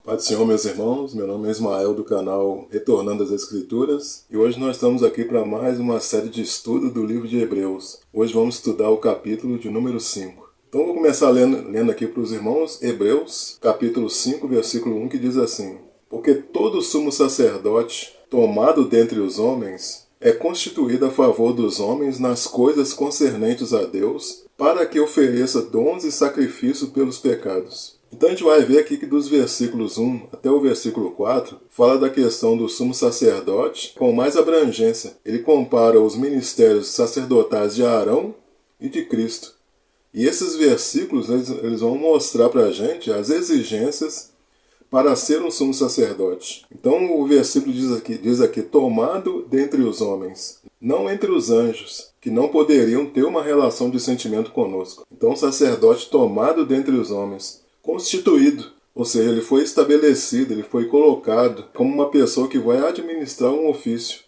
Pai do Senhor, meus irmãos, meu nome é Ismael do canal Retornando às Escrituras e hoje nós estamos aqui para mais uma série de estudo do livro de Hebreus. Hoje vamos estudar o capítulo de número 5. Então vou começar lendo aqui para os irmãos Hebreus, capítulo 5, versículo 1, que diz assim: Porque todo sumo sacerdote, tomado dentre os homens, é constituído a favor dos homens nas coisas concernentes a Deus, para que ofereça dons e sacrifício pelos pecados. Então a gente vai ver aqui que dos versículos 1 até o versículo 4 fala da questão do sumo sacerdote com mais abrangência. Ele compara os ministérios sacerdotais de Arão e de Cristo. E esses versículos eles vão mostrar para a gente as exigências para ser um sumo sacerdote. Então o versículo diz aqui, tomado dentre os homens, não entre os anjos, que não poderiam ter uma relação de sentimento conosco. Então o sacerdote tomado dentre os homens, constituído, ou seja, ele foi estabelecido, ele foi colocado como uma pessoa que vai administrar um ofício.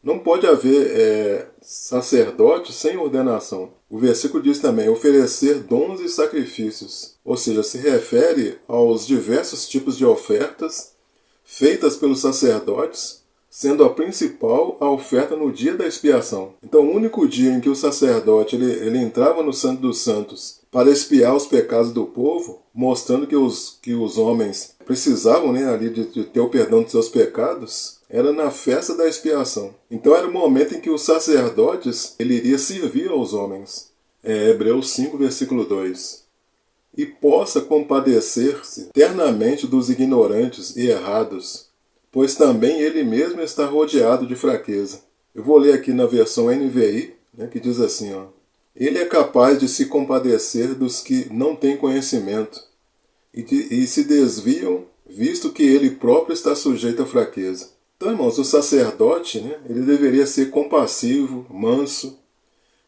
Não pode haver sacerdote sem ordenação. O versículo diz também, oferecer dons e sacrifícios, ou seja, se refere aos diversos tipos de ofertas feitas pelos sacerdotes, sendo a principal a oferta no dia da expiação. Então, o único dia em que o sacerdote ele entrava no Santo dos Santos para expiar os pecados do povo, mostrando que os homens precisavam ali de ter o perdão de seus pecados, era na festa da expiação. Então era o momento em que os sacerdotes ele iria servir aos homens. Hebreus 5, versículo 2. E possa compadecer-se eternamente dos ignorantes e errados, pois também ele mesmo está rodeado de fraqueza. Eu vou ler aqui na versão NVI, que diz assim, Ele é capaz de se compadecer dos que não têm conhecimento e se desviam, visto que ele próprio está sujeito à fraqueza. Então, irmãos, o sacerdote, ele deveria ser compassivo, manso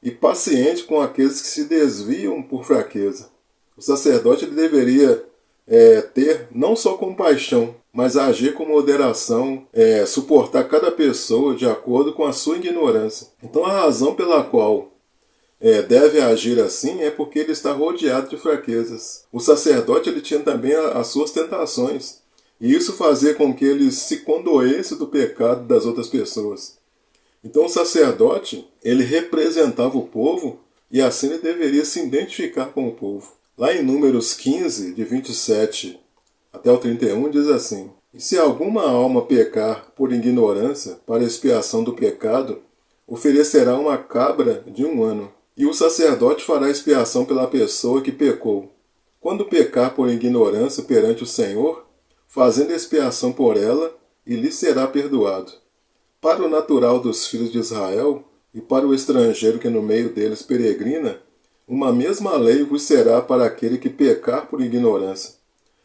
e paciente com aqueles que se desviam por fraqueza. O sacerdote ele deveria ter não só compaixão, mas agir com moderação, suportar cada pessoa de acordo com a sua ignorância. Então a razão pela qual deve agir assim é porque ele está rodeado de fraquezas. O sacerdote ele tinha também as suas tentações, e isso fazia com que ele se condoesse do pecado das outras pessoas. Então o sacerdote ele representava o povo e assim ele deveria se identificar com o povo. Lá em Números 15, de 27 até o 31, diz assim: E se alguma alma pecar por ignorância para expiação do pecado, oferecerá uma cabra de 1 ano. E o sacerdote fará expiação pela pessoa que pecou. Quando pecar por ignorância perante o Senhor, fazendo expiação por ela, e lhe será perdoado. Para o natural dos filhos de Israel, e para o estrangeiro que no meio deles peregrina, uma mesma lei vos será para aquele que pecar por ignorância.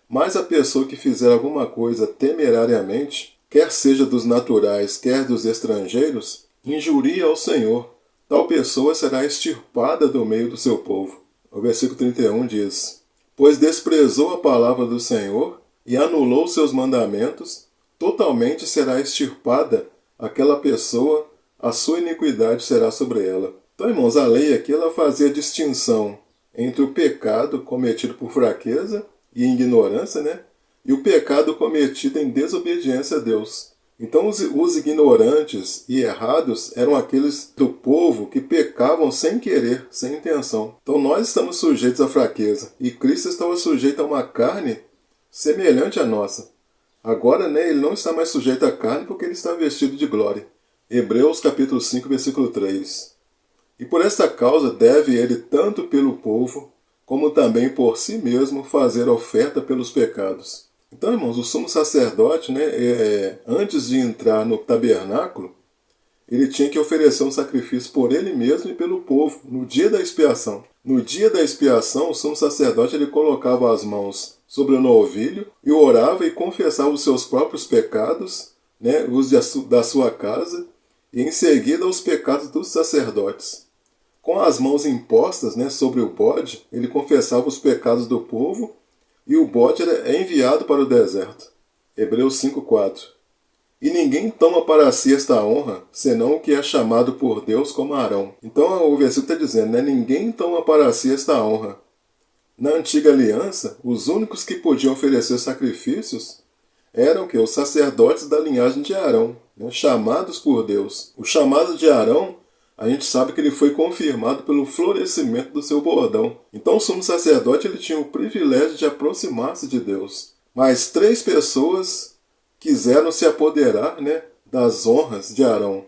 Mas a pessoa que fizer alguma coisa temerariamente, quer seja dos naturais, quer dos estrangeiros, injuria ao Senhor. Tal pessoa será extirpada do meio do seu povo. O versículo 31 diz: Pois desprezou a palavra do Senhor e anulou seus mandamentos, totalmente será extirpada aquela pessoa, a sua iniquidade será sobre ela. Então, irmãos, a lei aqui ela fazia distinção entre o pecado cometido por fraqueza e ignorância, e o pecado cometido em desobediência a Deus. Então os ignorantes e errados eram aqueles do povo que pecavam sem querer, sem intenção. Então nós estamos sujeitos à fraqueza e Cristo estava sujeito a uma carne semelhante à nossa. Agora ele não está mais sujeito à carne porque ele está vestido de glória. Hebreus capítulo 5, versículo 3. E por esta causa deve ele tanto pelo povo como também por si mesmo fazer oferta pelos pecados. Então, irmãos, o sumo sacerdote, antes de entrar no tabernáculo, ele tinha que oferecer um sacrifício por ele mesmo e pelo povo, no dia da expiação. No dia da expiação, o sumo sacerdote ele colocava as mãos sobre o novilho e orava e confessava os seus próprios pecados, os da sua casa, e em seguida os pecados dos sacerdotes. Com as mãos impostas sobre o bode, ele confessava os pecados do povo e o bode é enviado para o deserto. Hebreus 5,4. E ninguém toma para si esta honra, senão o que é chamado por Deus como Arão. Então o versículo está dizendo, ninguém toma para si esta honra. Na antiga aliança, os únicos que podiam oferecer sacrifícios eram que os sacerdotes da linhagem de Arão, né, chamados por Deus. O chamado de Arão, a gente sabe que ele foi confirmado pelo florescimento do seu bordão. Então o sumo sacerdote ele tinha o privilégio de aproximar-se de Deus. Mas 3 pessoas quiseram se apoderar, né, das honras de Arão,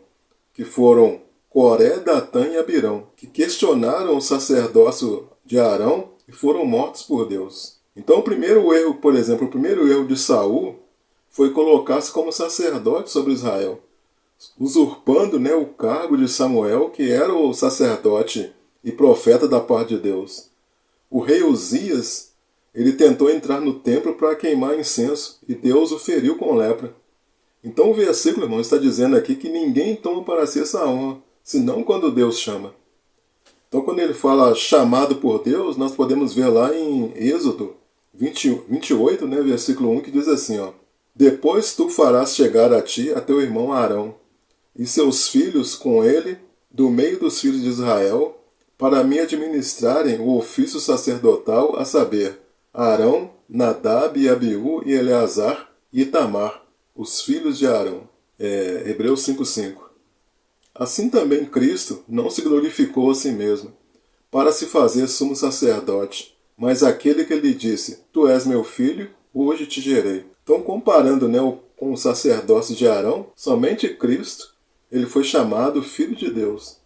que foram Coré, Datã e Abirão, que questionaram o sacerdócio de Arão e foram mortos por Deus. Então o primeiro erro, por exemplo, o primeiro erro de Saul foi colocar-se como sacerdote sobre Israel, usurpando, né, o cargo de Samuel, que era o sacerdote e profeta da parte de Deus. O rei Uzias, ele tentou entrar no templo para queimar incenso e Deus o feriu com lepra. Então o versículo, irmão, está dizendo aqui que ninguém toma para si essa honra, senão quando Deus chama. Então quando ele fala chamado por Deus, nós podemos ver lá em Êxodo 28, né, versículo 1, que diz assim, ó: Depois tu farás chegar a ti a teu irmão Arão, e seus filhos com ele, do meio dos filhos de Israel, para me administrarem o ofício sacerdotal, a saber, Arão, Nadab e Abiú e Eleazar e Itamar, os filhos de Arão. Hebreus 5:5. Assim também Cristo não se glorificou a si mesmo, para se fazer sumo sacerdote, mas aquele que lhe disse, Tu és meu filho, hoje te gerei. Então, comparando, né, com o sacerdócio de Arão, somente Cristo ele foi chamado Filho de Deus.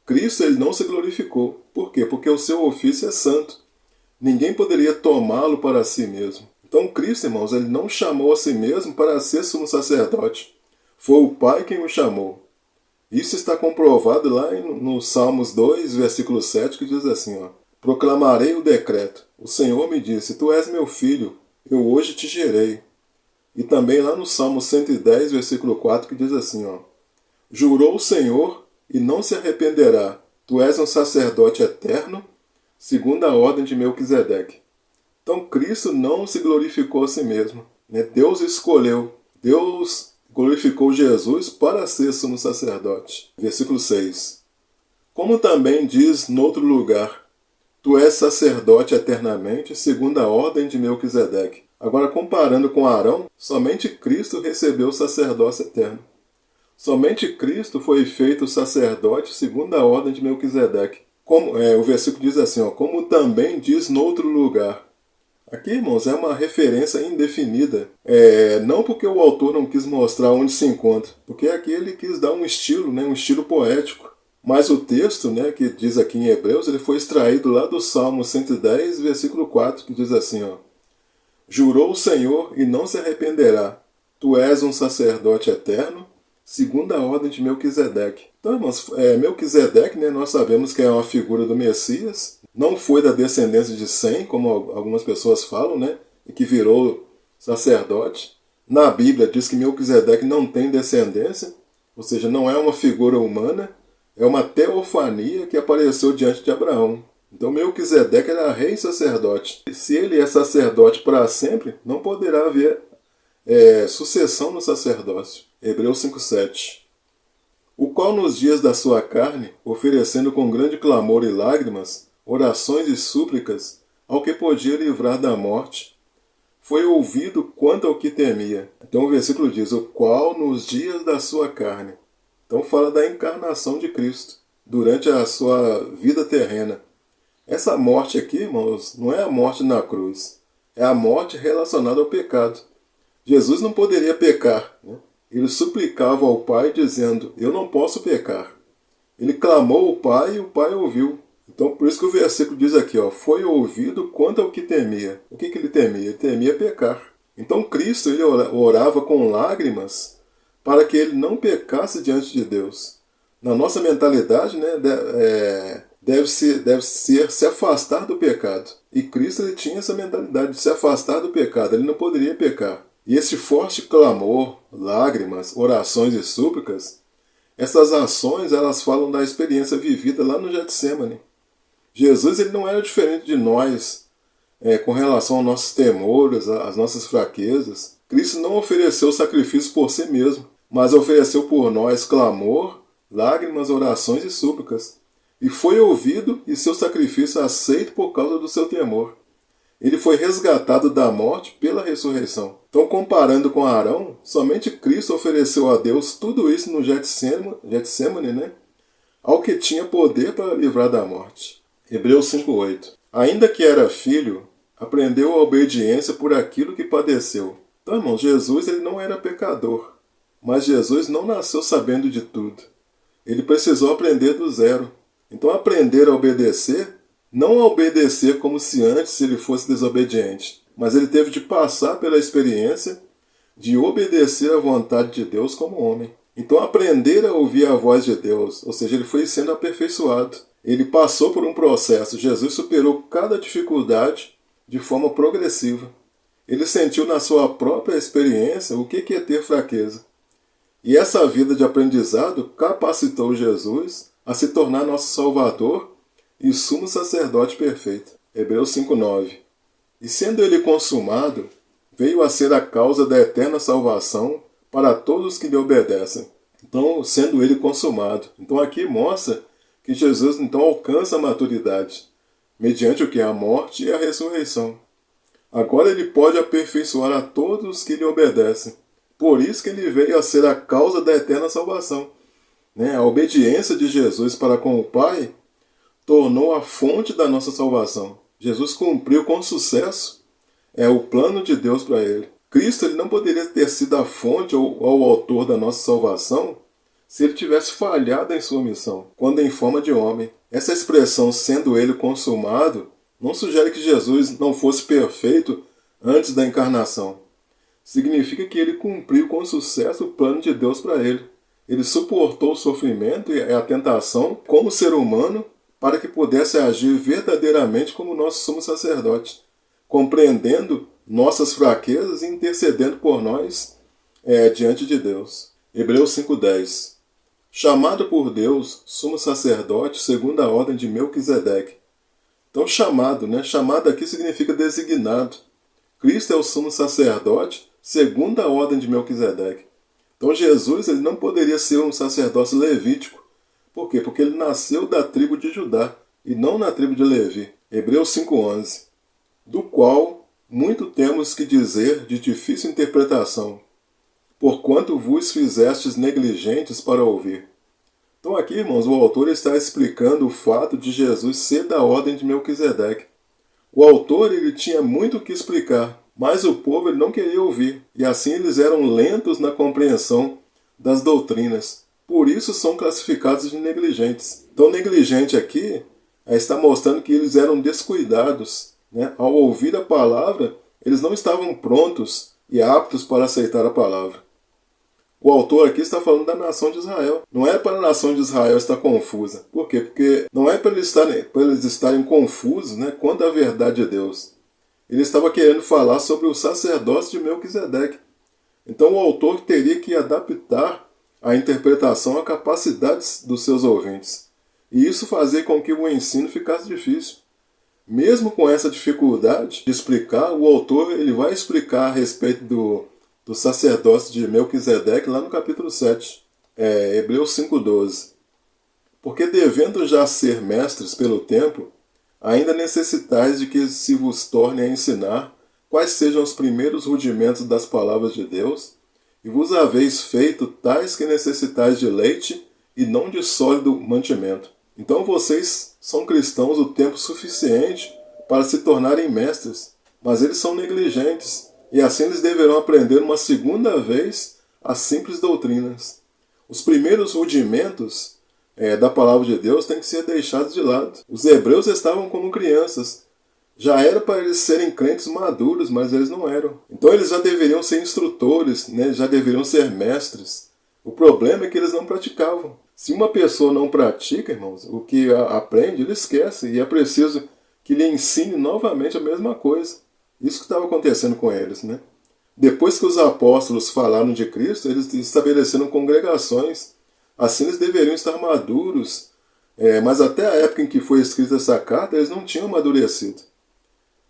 Cristo ele não se glorificou. Por quê? Porque o seu ofício é santo. Ninguém poderia tomá-lo para si mesmo. Então Cristo, irmãos, ele não chamou a si mesmo para ser sumo sacerdote. Foi o Pai quem o chamou. Isso está comprovado lá no Salmos 2, versículo 7, que diz assim, ó: Proclamarei o decreto. O Senhor me disse, Tu és meu filho, eu hoje te gerei. E também lá no Salmo 110, versículo 4, que diz assim, ó: Jurou o Senhor e não se arrependerá. Tu és um sacerdote eterno, segundo a ordem de Melquisedeque. Então Cristo não se glorificou a si mesmo, né? Deus escolheu. Deus glorificou Jesus para ser sumo sacerdote. Versículo 6. Como também diz noutro lugar, Tu és sacerdote eternamente, segundo a ordem de Melquisedeque. Agora, comparando com Arão, somente Cristo recebeu o sacerdócio eterno. Somente Cristo foi feito sacerdote segundo a ordem de Melquisedeque. O versículo diz assim, ó, como também diz noutro lugar. Aqui, irmãos, é uma referência indefinida. Não porque o autor não quis mostrar onde se encontra, porque aqui ele quis dar um estilo, né, um estilo poético. Mas o texto, né, que diz aqui em Hebreus, ele foi extraído lá do Salmo 110, versículo 4, que diz assim, ó: Jurou o Senhor e não se arrependerá. Tu és um sacerdote eterno, segundo a ordem de Melquisedeque. Então, irmãos, Melquisedeque, né, nós sabemos que é uma figura do Messias, não foi da descendência de Sem, como algumas pessoas falam, né, e que virou sacerdote. Na Bíblia diz que Melquisedeque não tem descendência, ou seja, não é uma figura humana, é uma teofania que apareceu diante de Abraão. Então Melquisedeque era rei e sacerdote. E se ele é sacerdote para sempre, não poderá haver sucessão no sacerdócio. Hebreus 5:7. O qual nos dias da sua carne, oferecendo com grande clamor e lágrimas, orações e súplicas, ao que podia livrar da morte, foi ouvido quanto ao que temia. Então o versículo diz, o qual nos dias da sua carne. Então fala da encarnação de Cristo durante a sua vida terrena. Essa morte aqui, irmãos, não é a morte na cruz, é a morte relacionada ao pecado. Jesus não poderia pecar, né? Ele suplicava ao Pai dizendo, eu não posso pecar. Ele clamou ao Pai e o Pai ouviu. Então por isso que o versículo diz aqui, ó, foi ouvido quanto ao que temia. O que ele temia? Ele temia pecar. Então Cristo ele orava com lágrimas para que ele não pecasse diante de Deus. Na nossa mentalidade, né, deve ser se afastar do pecado. E Cristo ele tinha essa mentalidade de se afastar do pecado. Ele não poderia pecar. E esse forte clamor, lágrimas, orações e súplicas, essas ações elas falam da experiência vivida lá no Getsêmani. Jesus ele não era diferente de nós com relação aos nossos temores, às nossas fraquezas. Cristo não ofereceu sacrifício por si mesmo, mas ofereceu por nós clamor, lágrimas, orações e súplicas. E foi ouvido e seu sacrifício aceito por causa do seu temor. ele foi resgatado da morte pela ressurreição. Então, comparando com Arão, somente Cristo ofereceu a Deus tudo isso no Getsemane, né? Ao que tinha poder para livrar da morte. Hebreus 5:8. Ainda que era filho, aprendeu a obediência por aquilo que padeceu. Então, irmãos, Jesus ele não era pecador, mas Jesus não nasceu sabendo de tudo. Ele precisou aprender do zero. Então, aprender a obedecer, não a obedecer como se antes ele fosse desobediente, mas ele teve de passar pela experiência de obedecer à vontade de Deus como homem. Então, aprender a ouvir a voz de Deus, ou seja, ele foi sendo aperfeiçoado. Ele passou por um processo. Jesus superou cada dificuldade de forma progressiva. Ele sentiu na sua própria experiência o que é ter fraqueza. E essa vida de aprendizado capacitou Jesus a se tornar nosso Salvador e sumo sacerdote perfeito. Hebreus 5:9. E sendo ele consumado, veio a ser a causa da eterna salvação para todos que lhe obedecem. Então, sendo ele consumado. Então aqui mostra que Jesus então alcança a maturidade, mediante o que? A morte e a ressurreição. Agora ele pode aperfeiçoar a todos que lhe obedecem. Por isso que ele veio a ser a causa da eterna salvação. A obediência de Jesus para com o Pai tornou a fonte da nossa salvação. Jesus cumpriu com sucesso o plano de Deus para ele. Cristo ele não poderia ter sido a fonte ou o autor da nossa salvação se ele tivesse falhado em sua missão, quando em forma de homem. Essa expressão, sendo ele consumado, não sugere que Jesus não fosse perfeito antes da encarnação. Significa que ele cumpriu com sucesso o plano de Deus para ele. Ele suportou o sofrimento e a tentação como ser humano para que pudesse agir verdadeiramente como nosso sumo sacerdote, compreendendo nossas fraquezas e intercedendo por nós diante de Deus. Hebreus 5:10. Chamado por Deus, sumo sacerdote, segundo a ordem de Melquisedeque. Então, chamado, Chamado aqui significa designado. Cristo é o sumo sacerdote, segundo a ordem de Melquisedeque. Então, Jesus ele não poderia ser um sacerdócio levítico. Por quê? Porque ele nasceu da tribo de Judá e não na tribo de Levi. Hebreus 5:11. Do qual muito temos que dizer de difícil interpretação, porquanto vos fizestes negligentes para ouvir. Então aqui, irmãos, o autor está explicando o fato de Jesus ser da ordem de Melquisedeque. O autor ele tinha muito o que explicar, mas o povo ele não queria ouvir, e assim eles eram lentos na compreensão das doutrinas. Por isso são classificados de negligentes. Então negligente aqui está mostrando que eles eram descuidados. Ao ouvir a palavra, eles não estavam prontos e aptos para aceitar a palavra. O autor aqui está falando da nação de Israel. Não é para a nação de Israel estar confusa. Por quê? Porque não é para eles estarem confusos quanto à verdade de Deus. Ele estava querendo falar sobre o sacerdócio de Melquisedeque. Então o autor teria que adaptar a interpretação à capacidade dos seus ouvintes. E isso fazia com que o ensino ficasse difícil. Mesmo com essa dificuldade de explicar, o autor ele vai explicar a respeito do sacerdócio de Melquisedeque lá no capítulo 7, Hebreus 5:12. Porque devendo já ser mestres pelo tempo, ainda necessitais de que se vos torne a ensinar quais sejam os primeiros rudimentos das palavras de Deus, e vos haveis feito tais que necessitais de leite e não de sólido mantimento. Então vocês são cristãos o tempo suficiente para se tornarem mestres, mas eles são negligentes, e assim eles deverão aprender uma segunda vez as simples doutrinas. Os primeiros rudimentos da palavra de Deus têm que ser deixados de lado. Os hebreus estavam como crianças. Já era para eles serem crentes maduros, mas eles não eram. Então eles já deveriam ser instrutores, já deveriam ser mestres. O problema é que eles não praticavam. Se uma pessoa não pratica, irmãos, o que aprende, ele esquece. E é preciso que lhe ensine novamente a mesma coisa. Isso que estava acontecendo com eles. Depois que os apóstolos falaram de Cristo, eles estabeleceram congregações. Assim eles deveriam estar maduros. Mas até a época em que foi escrita essa carta, eles não tinham amadurecido.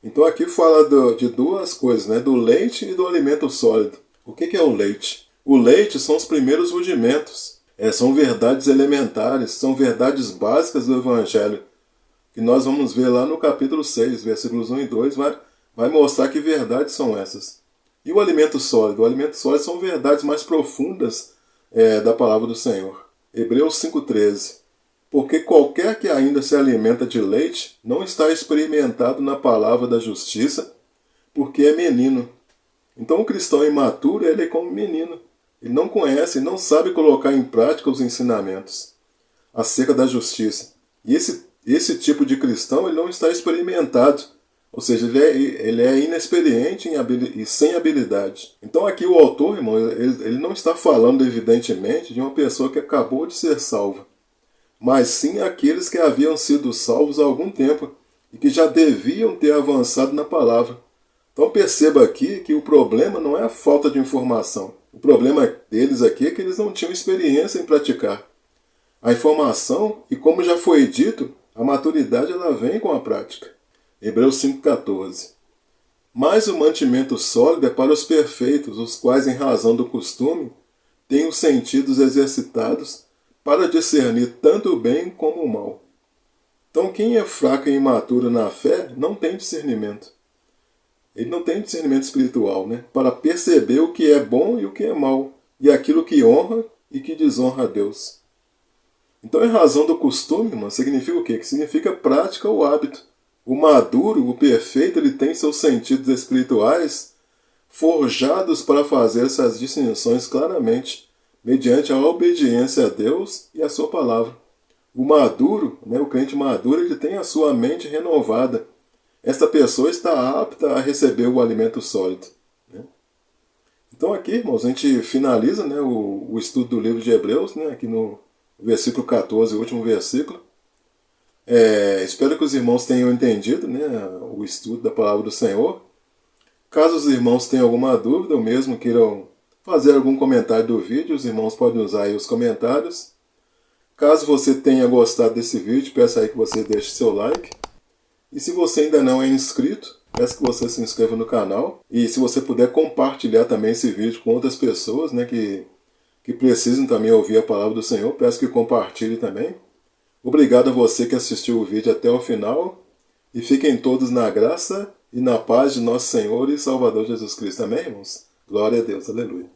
Então aqui fala de duas coisas, do leite e do alimento sólido. O que é o leite? O leite são os primeiros rudimentos. São verdades elementares, são verdades básicas do Evangelho, que nós vamos ver lá no capítulo 6, versículos 1 e 2, vai mostrar que verdades são essas. E o alimento sólido? O alimento sólido são verdades mais profundas da palavra do Senhor. Hebreus 5,13. Porque qualquer que ainda se alimenta de leite não está experimentado na palavra da justiça, porque é menino. Então o cristão imaturo, ele é como menino. Ele não conhece, ele não sabe colocar em prática os ensinamentos acerca da justiça. E esse tipo de cristão, ele não está experimentado. Ou seja, ele é inexperiente e sem habilidade. Então aqui o autor, irmão, ele não está falando evidentemente de uma pessoa que acabou de ser salva, mas sim aqueles que haviam sido salvos há algum tempo e que já deviam ter avançado na palavra. Então perceba aqui que o problema não é a falta de informação. O problema deles aqui é que eles não tinham experiência em praticar. A informação, e como já foi dito, a maturidade ela vem com a prática. Hebreus 5,14. Mas o mantimento sólido é para os perfeitos, os quais, em razão do costume, têm os sentidos exercitados para discernir tanto o bem como o mal. Então, quem é fraco e imaturo na fé não tem discernimento. Ele não tem discernimento espiritual, né? Para perceber o que é bom e o que é mal, e aquilo que honra e que desonra a Deus. Então, em razão do costume, mano, significa o quê? Que significa prática ou hábito. O maduro, o perfeito, ele tem seus sentidos espirituais forjados para fazer essas distinções claramente, mediante a obediência a Deus e a sua palavra. O maduro, né, o crente maduro, ele tem a sua mente renovada. Esta pessoa está apta a receber o alimento sólido. Né? Então aqui, irmãos, a gente finaliza, né, o estudo do livro de Hebreus, né, aqui no versículo 14, o último versículo. Espero que os irmãos tenham entendido, né, o estudo da palavra do Senhor. Caso os irmãos tenham alguma dúvida ou mesmo queiram fazer algum comentário do vídeo, os irmãos podem usar aí os comentários. Caso você tenha gostado desse vídeo, peço aí que você deixe seu like. E se você ainda não é inscrito, peço que você se inscreva no canal. E se você puder compartilhar também esse vídeo com outras pessoas, né, que precisam também ouvir a palavra do Senhor, peço que compartilhe também. Obrigado a você que assistiu o vídeo até o final. E fiquem todos na graça e na paz de nosso Senhor e Salvador Jesus Cristo. Amém, irmãos? Glória a Deus. Aleluia.